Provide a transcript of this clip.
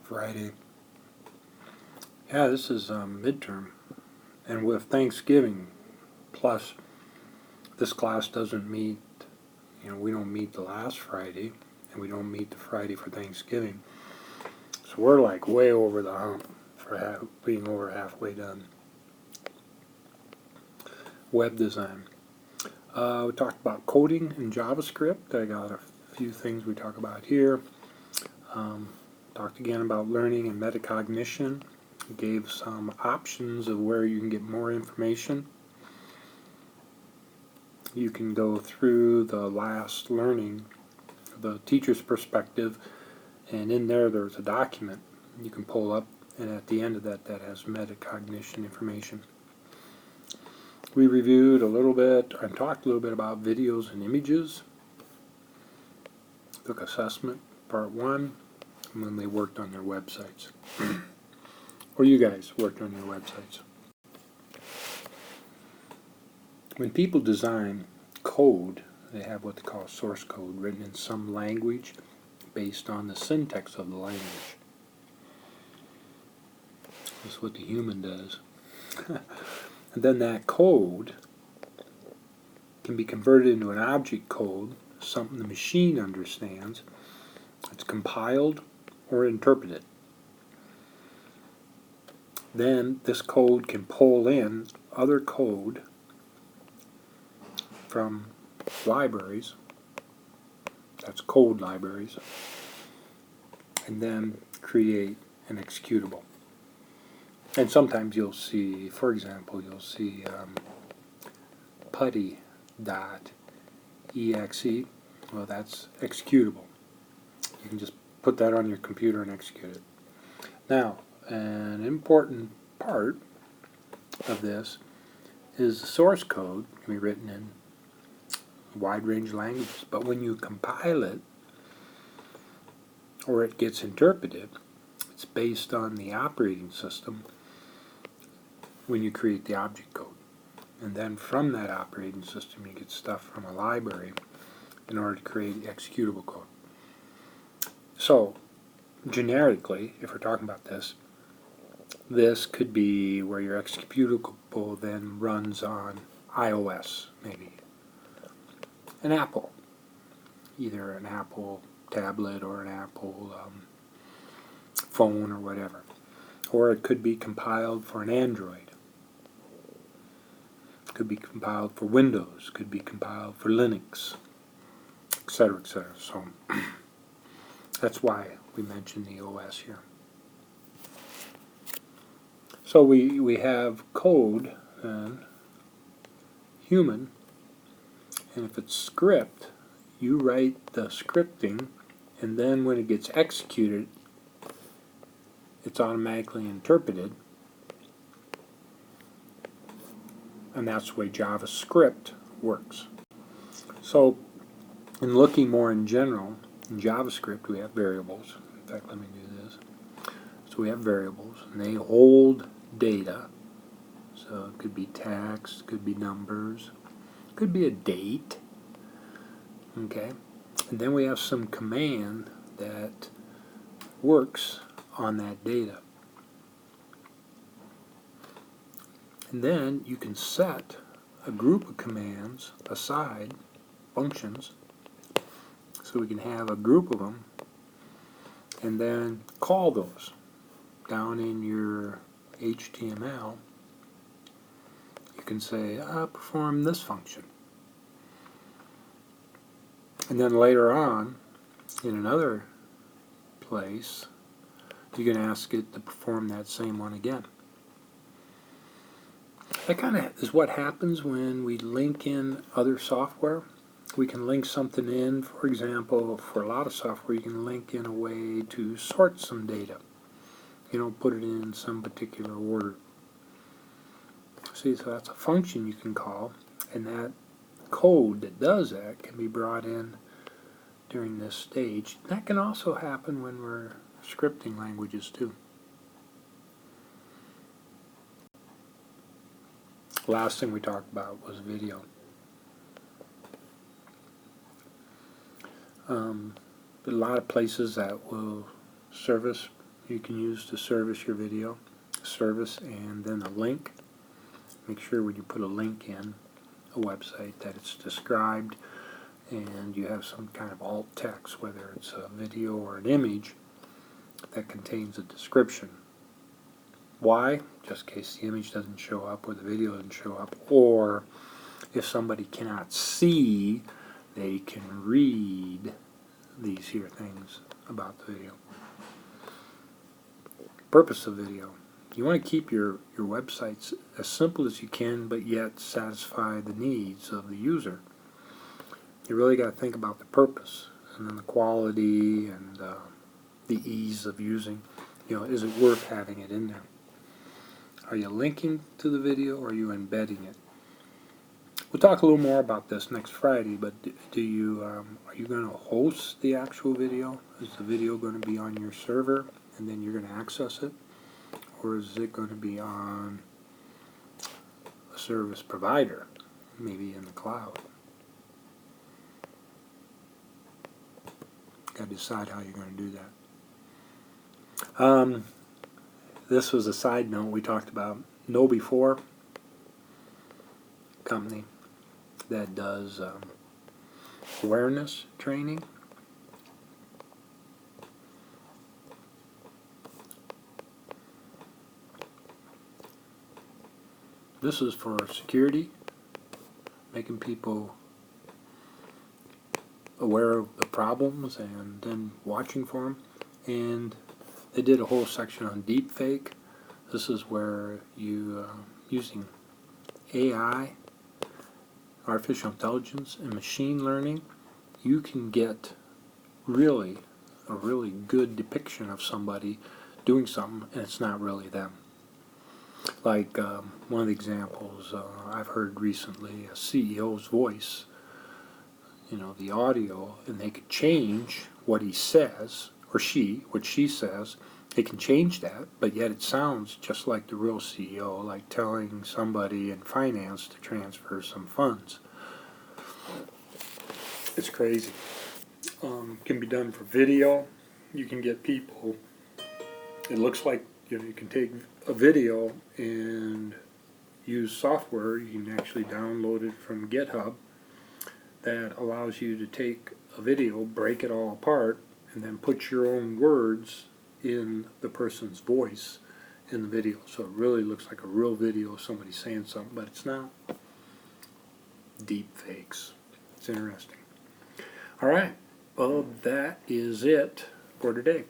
Friday. Yeah, this is midterm, and with Thanksgiving, plus this class doesn't meet, we don't meet the last Friday, and we don't meet the Friday for Thanksgiving. So we're like way over the hump for being over halfway done. Web design. We talked about coding in JavaScript. I got a few things we talk about here. Talked again about learning and metacognition. Gave some options of where you can get more information. You can go through the last learning, the teacher's perspective, and in there's a document you can pull up, and at the end of that has metacognition information. We reviewed a little bit and talked a little bit about videos and images. Took assessment, part 1, and when they worked on their websites. Or you guys worked on your websites. When people design code, they have what they call source code written in some language based on the syntax of the language. That's what the human does. And then that code can be converted into an object code, something the machine understands. It's compiled or interpreted. Then this code can pull in other code from libraries, that's code libraries, and then create an executable. And sometimes you'll see, for example, putty.exe. Well, that's executable. You can just put that on your computer and execute it. Now, an important part of this is the source code can be written in a wide range of languages, but when you compile it or it gets interpreted, it's based on the operating system when you create the object code. And then from that operating system you get stuff from a library in order to create executable code. So, generically, if we're talking about this could be where your executable then runs on iOS, maybe. An Apple. Either an Apple tablet or an Apple phone or whatever. Or it could be compiled for an Android. Could be compiled for Windows, could be compiled for Linux, etc., etc. So that's why we mentioned the OS here. So we have code and human, and if it's script, you write the scripting, and then when it gets executed, it's automatically interpreted. And that's the way JavaScript works. So, in looking more in general, in JavaScript we have variables. In fact, let me do this. So we have variables, and they hold data. So it could be text, could be numbers, could be a date. Okay? And then we have some command that works on that data. And then you can set a group of commands aside, functions, so we can have a group of them, and then call those down in your HTML. You can say, perform this function. And then later on, in another place, you can ask it to perform that same one again. That kind of is what happens when we link in other software. We can link something in, for example, for a lot of software you can link in a way to sort some data. Put it in some particular order. See, so that's a function you can call, and that code that does that can be brought in during this stage. That can also happen when we're scripting languages too. Last thing we talked about was video. A lot of places that will service you can use to service your video. Service and then a link. Make sure when you put a link in a website that it's described and you have some kind of alt text, whether it's a video or an image that contains a description. Why? Just in case the image doesn't show up or the video doesn't show up, or if somebody cannot see, they can read these here things about the video. Purpose of video. You want to keep your websites as simple as you can, but yet satisfy the needs of the user. You really got to think about the purpose, and then the quality and the ease of using. Is it worth having it in there? Are you linking to the video or are you embedding it? We'll talk a little more about this next Friday, but are you going to host the actual video? Is the video going to be on your server and then you're going to access it? Or is it going to be on a service provider, maybe in the cloud? Got to decide how you're going to do that. This was a side note. We talked about KnowBe4 company that does awareness training. This is for security, making people aware of the problems and then watching for them. And they did a whole section on deepfake. This is where you using AI, artificial intelligence, and machine learning, you can get a really good depiction of somebody doing something and it's not really them. Like one of the examples I've heard recently, a CEO's voice, the audio, and they could change what he says, or what she says. They can change that, but yet it sounds just like the real CEO, like telling somebody in finance to transfer some funds. It's crazy. Can be done for video. You can get people, it looks like you can take a video and use software. You can actually download it from GitHub that allows you to take a video, break it all apart, and then put your own words in the person's voice in the video. So it really looks like a real video of somebody saying something, but it's not. Deep fakes. It's interesting. All right. Well, that is it for today.